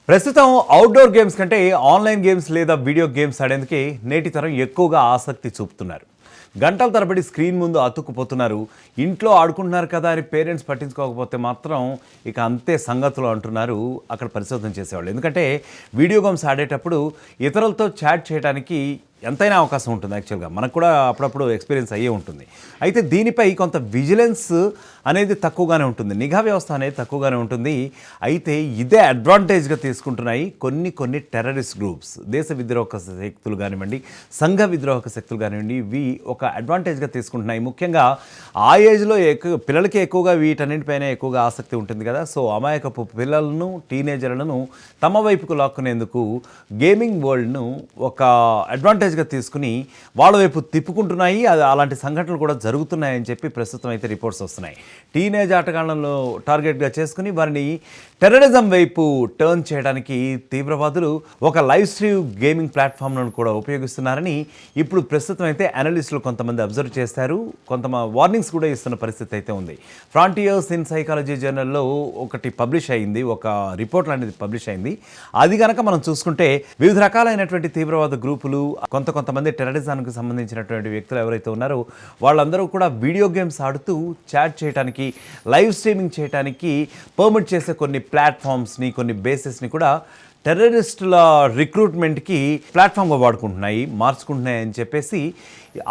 ప్రస్తుతం outdoor games కంటే online games లేదా వీడియో గేమ్స్ ఆడేందుకే నేటి తరం ఎక్కువగా ఆసక్తి చూపుతున్నారు. గంటల తరబడి స్క్రీన్ ముందు అతుక్కుపోతున్నారు. ఇంట్లో ఆడుకుంటున్నారు కదా అని పేరెంట్స్ పట్టించుకోకపోతే మాత్రం ఇక అంతే సంగతులు అంటున్నారు అక్కడ పరిశోధన చేసేవాళ్ళు. ఎందుకంటే వీడియో గేమ్స్ ఆడేటప్పుడు ఇతరులతో చాట్ చేయడానికి ఎంతైనా అవకాశం ఉంటుంది. యాక్చువల్గా మనకు కూడా అప్పుడప్పుడు ఎక్స్పీరియన్స్ అయ్యే ఉంటుంది. అయితే దీనిపై కొంత విజిలెన్స్ అనేది తక్కువగానే ఉంటుంది, నిఘా వ్యవస్థ అనేది తక్కువగానే ఉంటుంది. అయితే ఇదే అడ్వాంటేజ్గా తీసుకుంటున్నాయి కొన్ని టెర్రరిస్ట్ గ్రూప్స్. దేశ విద్రోహక శక్తులు కానివ్వండి, సంఘ విద్రోహక శక్తులు కానివ్వండి, ఇవి ఒక అడ్వాంటేజ్గా తీసుకుంటున్నాయి. ముఖ్యంగా ఆ ఏజ్లో పిల్లలకి ఎక్కువగా వీటన్నింటిపైన ఎక్కువగా ఆసక్తి ఉంటుంది కదా. సో అమాయకపు పిల్లలను, టీనేజర్లను తమ వైపుకు లాక్కునేందుకు గేమింగ్ వరల్డ్ను ఒక అడ్వాంటేజ్గా తీసుకుని వాళ్ళ వైపు తిప్పుకుంటున్నాయి. అలాంటి సంఘటనలు కూడా జరుగుతున్నాయని చెప్పి ప్రస్తుతం అయితే రిపోర్ట్స్ వస్తున్నాయి. టీనేజ్ ఆటగాళ్లను టార్గెట్గా చేసుకుని వారిని టెర్రరిజం వైపు టర్న్ చేయడానికి తీవ్రవాదులు ఒక లైవ్ స్ట్రీమ్ గేమింగ్ ప్లాట్ఫామ్లను కూడా ఉపయోగిస్తున్నారని ఇప్పుడు ప్రస్తుతం అయితే అనలిస్టులు కొంతమంది అబ్జర్వ్ చేస్తారు. వార్నింగ్స్ కూడా ఇస్తున్న పరిస్థితి అయితే ఉంది. ఫ్రాంటియర్స్ ఇన్ సైకాలజీ జర్నల్లో ఒకటి పబ్లిష్ అయింది, ఒక రిపోర్ట్ లాంటిది పబ్లిష్ అయింది. అది కనుక మనం చూసుకుంటే వివిధ రకాలైనటువంటి తీవ్రవాద గ్రూపులు, కొంతమంది టెర్రరిజానికి సంబంధించినటువంటి వ్యక్తులు ఎవరైతే ఉన్నారో వాళ్ళందరూ కూడా వీడియో గేమ్స్ ఆడుతూ చాట్ చేయడానికి, లైవ్ స్ట్రీమింగ్ చేయడానికి పర్మిట్ చేసే కొన్ని ప్లాట్ఫామ్స్ని, కొన్ని బేసెస్ని కూడా టెర్రరిస్టుల రిక్రూట్మెంట్కి ప్లాట్ఫామ్గా మార్చుకుంటున్నాయి అని చెప్పేసి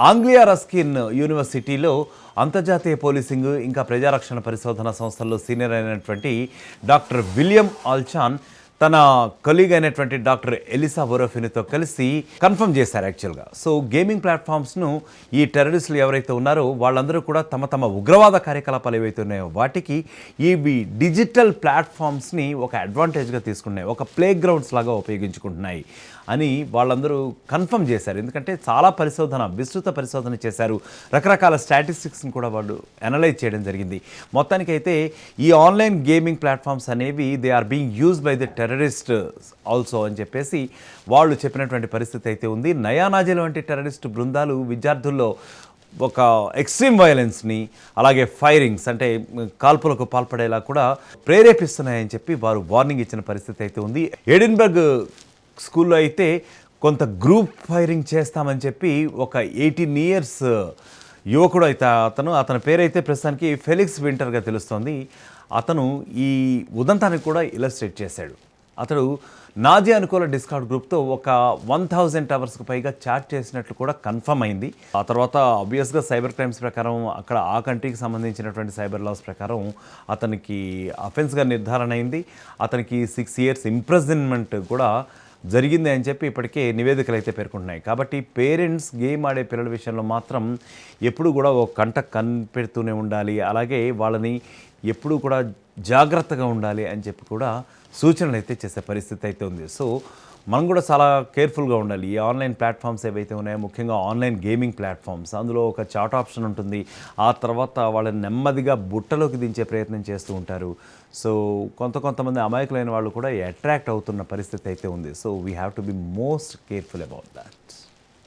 ఆంగ్లియా రస్కిన్ యూనివర్సిటీలో అంతర్జాతీయ పోలీసింగ్ ఇంకా ప్రజారక్షణ పరిశోధన సంస్థల్లో సీనియర్ అయినటువంటి డాక్టర్ విలియం ఆల్చాన్ తన కొలీగ్ అయినటువంటి డాక్టర్ ఎలిసా వొరోఫినితో కలిసి కన్ఫర్మ్ చేశారు యాక్చువల్గా. సో గేమింగ్ ప్లాట్ఫామ్స్ను ఈ టెర్రరిస్టులు ఎవరైతే ఉన్నారో వాళ్ళందరూ కూడా తమ ఉగ్రవాద కార్యకలాపాలు ఏవైతే ఉన్నాయో వాటికి ఈ డిజిటల్ ప్లాట్ఫామ్స్ని ఒక అడ్వాంటేజ్గా తీసుకున్నాయి, ఒక ప్లే గ్రౌండ్స్ లాగా ఉపయోగించుకుంటున్నాయి అని వాళ్ళందరూ కన్ఫర్మ్ చేశారు. ఎందుకంటే చాలా విస్తృత పరిశోధన చేశారు. రకరకాల స్టాటిస్టిక్స్ని కూడా వాళ్ళు అనలైజ్ చేయడం జరిగింది. మొత్తానికైతే ఈ ఆన్లైన్ గేమింగ్ ప్లాట్ఫామ్స్ అనేవి they are being used by the terrorist also అని చెప్పేసి వాళ్ళు చెప్పినటువంటి పరిస్థితి అయితే ఉంది. నయానాజీల వంటి టెర్రరిస్ట్ బృందాలు విద్యార్థుల్లో ఒక ఎక్స్ట్రీమ్ వైలెన్స్ని, అలాగే ఫైరింగ్స్ అంటే కాల్పులకు పాల్పడేలా కూడా ప్రేరేపిస్తున్నాయని చెప్పి వారు వార్నింగ్ ఇచ్చిన పరిస్థితి అయితే ఉంది. ఎడిన్బర్గ్ స్కూల్లో అయితే కొంత గ్రూప్ ఫైరింగ్ చేస్తామని చెప్పి ఒక 18 years యువకుడు అయితే అతని పేరైతే ప్రస్తుతానికి ఫెలిక్స్ వింటర్గా తెలుస్తోంది. అతను ఈ ఉదంతాన్ని కూడా ఇలస్ట్రేట్ చేశాడు. అతడు నాజీ అనుకూల డిస్కార్డ్ గ్రూప్తో ఒక 1000 అవర్స్కి పైగా చాట్ చేసినట్లు కూడా కన్ఫర్మ్ అయింది. ఆ తర్వాత ఆబ్వియస్గా సైబర్ క్రైమ్స్ ప్రకారం అక్కడ ఆ కంట్రీకి సంబంధించినటువంటి సైబర్ లాస్ ప్రకారం అతనికి అఫెన్స్గా నిర్ధారణ అయింది. అతనికి 6 years ఇంప్రిజన్మెంట్ కూడా జరిగింది అని చెప్పి ఇప్పటికే నివేదికలు అయితే పేర్కొంటున్నాయి. కాబట్టి పేరెంట్స్ గేమ్ ఆడే పిల్లల విషయంలో మాత్రం ఎప్పుడు కూడా ఒక కంట కనిపెడుతూనే ఉండాలి, అలాగే వాళ్ళని ఎప్పుడూ కూడా జాగ్రత్తగా ఉండాలి అని చెప్పి కూడా సూచనలు అయితే చేసే పరిస్థితి అయితే ఉంది. సో మనం కూడా చాలా కేర్ఫుల్గా ఉండాలి. ఈ ఆన్లైన్ ప్లాట్ఫామ్స్ ఏవైతే ఉన్నాయో, ముఖ్యంగా ఆన్లైన్ గేమింగ్ ప్లాట్ఫామ్స్, అందులో ఒక చాట్ ఆప్షన్ ఉంటుంది. ఆ తర్వాత వాళ్ళని నెమ్మదిగా బుట్టలోకి దించే ప్రయత్నం చేస్తూ ఉంటారు. సో కొంతమంది అమాయకులైన వాళ్ళు కూడా అట్రాక్ట్ అవుతున్న పరిస్థితి అయితే ఉంది. So we have to be most careful about that.